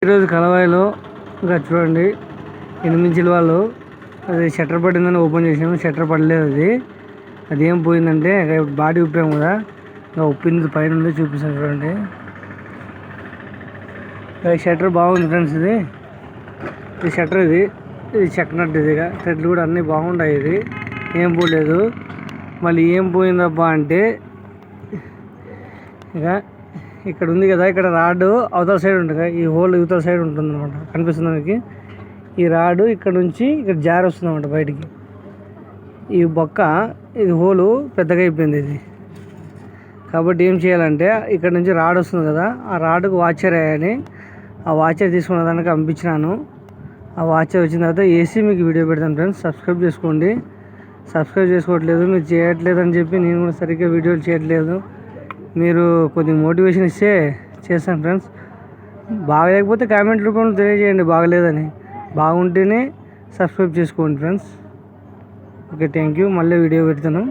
ఈరోజు కలవాయిలో ఇంకా చూడండి 8 వాళ్ళు అది షట్టర్ పడిందని ఓపెన్ చేసాము. షట్టర్ పడలేదు. అది ఏం పోయిందంటే బాడీ ఉప్పాము కదా, ఇంకా ఉప్పింది పైన ఉంది చూపిస్తాను చూడండి. షట్టర్ బాగుంది ఫ్రెండ్స్. ఇది షట్టర్ ఇది చెక్కనట్టు ఇది థ్రెడ్లు కూడా అన్నీ బాగుంటాయి. ఇది ఏం పోలేదు. మళ్ళీ ఏం పోయిందబ్బా అంటే ఇక ఇక్కడ ఉంది కదా, ఇక్కడ రాడ్ అవతల సైడ్ ఉంటుంది కదా, ఈ హోల్ ఇవతల సైడ్ ఉంటుంది అనమాట. కనిపిస్తుంది మనకి. ఈ రాడ్ ఇక్కడ నుంచి ఇక్కడ జారి వస్తుంది అనమాట బయటికి. ఈ బొక్క ఇది హోలు పెద్దగా అయిపోయింది ఇది. కాబట్టి ఏం చేయాలంటే ఇక్కడ నుంచి రాడ్ వస్తుంది కదా, ఆ రాడ్కు వాచర్ వేయాలి. ఆ వాచర్ తీసుకున్న దానికి పంపించినాను. ఆ వాచర్ వచ్చిన తర్వాత ఏసీ మీకు వీడియో పెడతాను ఫ్రెండ్స్. సబ్స్క్రైబ్ చేసుకోండి. సబ్స్క్రైబ్ చేసుకోవట్లేదు, మీరు చేయట్లేదు అని చెప్పి నేను కూడా సరిగ్గా వీడియోలు చేయట్లేదు. మీరు కొద్దిగా మోటివేషన్ ఇస్తే చేస్తాను ఫ్రెండ్స్. బాగలేకపోతే కామెంట్ రూపంలో తెలియజేయండి బాగలేదని. బాగుంటేనే సబ్స్క్రైబ్ చేసుకోండి ఫ్రెండ్స్. Okay, thank you. మళ్ళీ వీడియో పెడతాను.